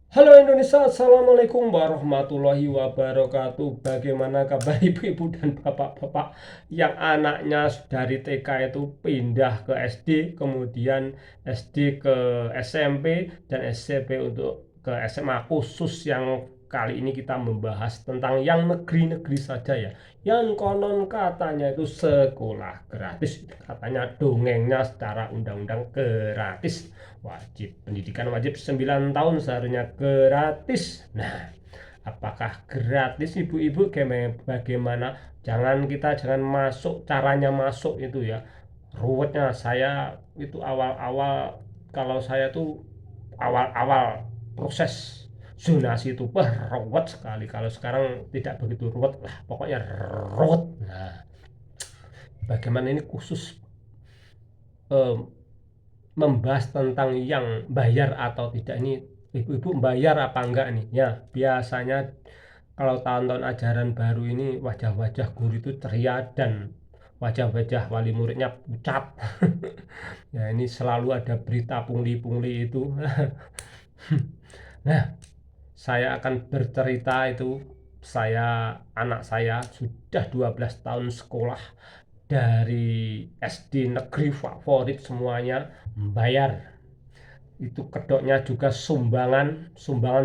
Halo Indonesia, Assalamualaikum warahmatullahi wabarakatuh. Bagaimana kabar ibu-ibu dan bapak-bapak yang anaknya dari TK itu pindah ke SD, kemudian SD ke SMP, dan SMP untuk ke SMA, khusus yang kali ini kita membahas tentang yang negeri-negeri saja ya. Yang konon katanya itu sekolah gratis, katanya dongengnya secara undang-undang gratis. Wajib pendidikan wajib 9 tahun seharusnya gratis. Nah, apakah gratis ibu-ibu? Bagaimana? Jangan masuk, caranya masuk itu ya ruwetnya. Saya itu awal-awal, kalau saya tuh awal-awal proses zonasi itu ruwet sekali. Kalau sekarang tidak begitu ruwet lah, pokoknya ruwet. Nah, bagaimana ini khusus eh, membahas tentang yang bayar atau tidak. Ini ibu-ibu bayar apa enggak nih ya. Biasanya kalau tahun-tahun ajaran baru ini wajah-wajah guru itu ceria dan wajah-wajah wali muridnya pucat. Ya, ini selalu ada berita pungli-pungli itu. Nah, saya akan bercerita itu. Anak saya sudah 12 tahun sekolah dari SD negeri favorit semuanya bayar. Itu kedoknya juga sumbangan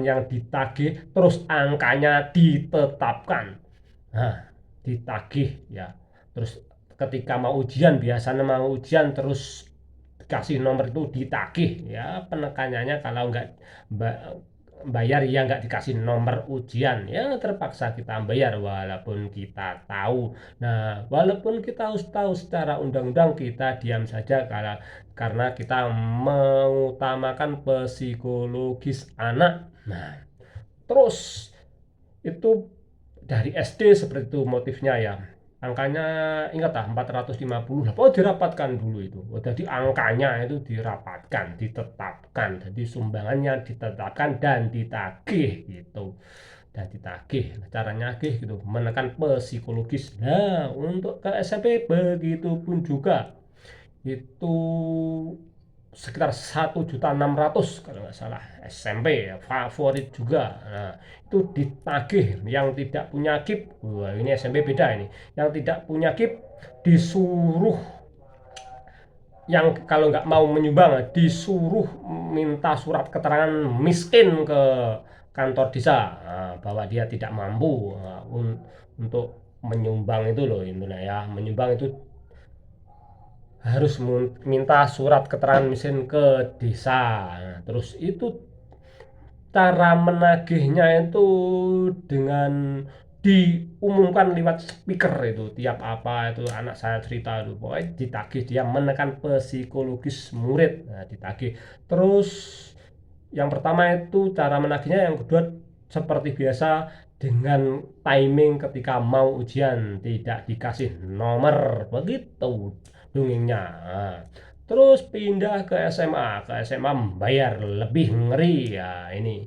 yang ditagih, terus angkanya ditetapkan. Nah, ditagih ya. Terus ketika mau ujian, biasanya mau ujian terus kasih nomor itu ditagih ya. Penekanannya kalau nggak bayar ya nggak dikasih nomor ujian, ya terpaksa kita bayar walaupun kita tahu. Nah, walaupun kita harus tahu secara undang-undang, kita diam saja karena kita mengutamakan psikologis anak. Nah, terus itu dari SD seperti itu motifnya ya. Angkanya ingat lah 450 lah. Oh, dirapatkan dulu itu. Oh, jadi angkanya itu dirapatkan, ditetapkan. Jadi sumbangannya ditetapkan dan ditagih gitu. Dan ditagih. Nah, caranya nagih gitu, menekan psikologis. Nah, untuk ke SMP begitu pun juga. Itu sekitar 1.600.000 kalau nggak salah. SMP ya favorit juga. Nah, itu ditagih. Yang tidak punya KIP, wah ini SMP beda ini, yang tidak punya KIP disuruh, yang kalau nggak mau menyumbang disuruh minta surat keterangan miskin ke kantor desa, bahwa dia tidak mampu untuk menyumbang itu loh. Intinya ya, menyumbang itu harus minta surat keterangan miskin ke desa. Nah, terus itu cara menagihnya itu dengan diumumkan lewat speaker itu. Tiap apa itu anak saya cerita itu, pokoknya ditagih, dia menekan psikologis murid. Nah, ditagih terus. Yang pertama itu cara menagihnya, yang kedua seperti biasa dengan timing ketika mau ujian, tidak dikasih nomor begitu dongengnya. Nah, terus pindah ke SMA. Ke SMA bayar, lebih ngeri ya ini.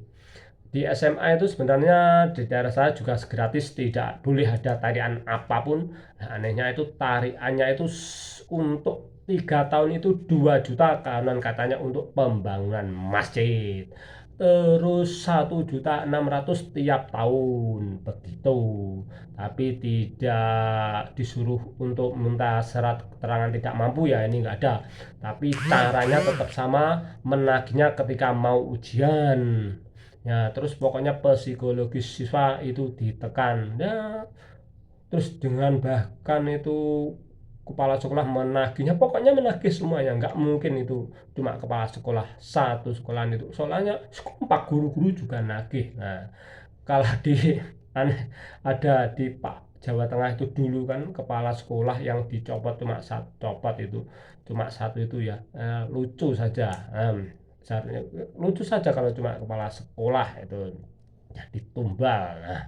Di SMA itu sebenarnya di daerah saya juga gratis, tidak boleh ada tarian apapun. Nah, anehnya itu tariannya itu untuk 3 tahun itu 2 juta, karena katanya untuk pembangunan masjid. Terus 1.600.000 tiap tahun begitu. Tapi tidak disuruh untuk minta syarat keterangan tidak mampu ya, ini nggak ada. Tapi caranya tetap sama, menagihnya ketika mau ujian. Ya, terus pokoknya psikologis siswa itu ditekan. Ya, terus dengan bahkan itu kepala sekolah menagihnya, pokoknya menagih semuanya. Nggak mungkin itu cuma kepala sekolah satu sekolahan itu. Soalnya kompak, guru-guru juga nagih. Nah, kalau di aneh, ada di Pak Jawa Tengah itu dulu kan kepala sekolah yang dicopot cuma satu, copot itu cuma satu itu ya. Lucu saja. Lucu saja kalau cuma kepala sekolah itu jadi tumbal. Nah,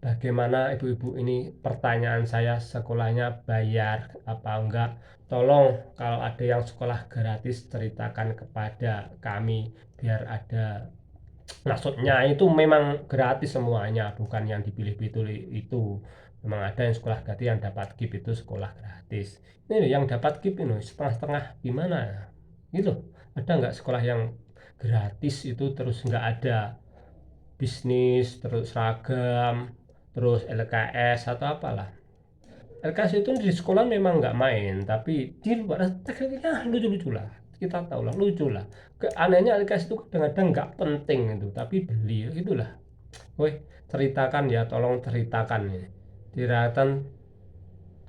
bagaimana ibu-ibu ini, pertanyaan saya, sekolahnya bayar apa enggak? Tolong kalau ada yang sekolah gratis ceritakan kepada kami biar ada. Maksudnya itu memang gratis semuanya, bukan yang dipilih-pilih itu. Memang ada yang sekolah gratis, yang dapat KIP itu sekolah gratis. Ini yang dapat KIP ini setengah-setengah gimana? Gitu. Ada nggak sekolah yang gratis itu terus nggak ada bisnis, terus seragam, terus LKS atau apalah. LKS itu di sekolah memang nggak main, tapi di luar tekniknya lucu-lucu lah. Kita tahu lah, lucu lah. Anehnya LKS itu kadang-kadang nggak penting itu, tapi beli itulah. Woi, ceritakan ya, tolong ceritakan ini. Ceritakan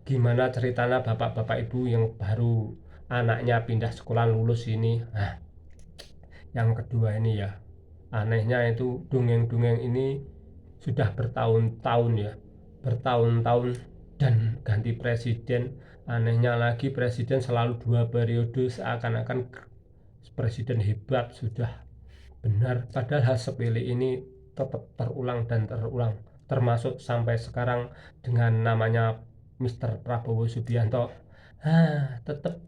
gimana ceritanya bapak-bapak ibu yang baru anaknya pindah sekolah lulus ini. Nah, yang kedua ini ya, anehnya itu dongeng-dongeng ini sudah bertahun-tahun ya, bertahun-tahun dan ganti presiden. Anehnya lagi presiden selalu 2 periode, seakan-akan presiden hebat sudah benar, padahal hal sepele ini tetap terulang dan terulang, termasuk sampai sekarang dengan namanya Mr. Prabowo Subianto. Tetap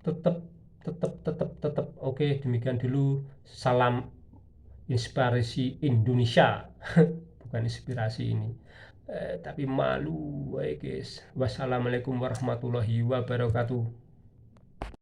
tetap tetap oke. Demikian dulu, salam inspirasi Indonesia. Bukan inspirasi ini, tapi malu. Baik guys, wassalamualaikum warahmatullahi wabarakatuh.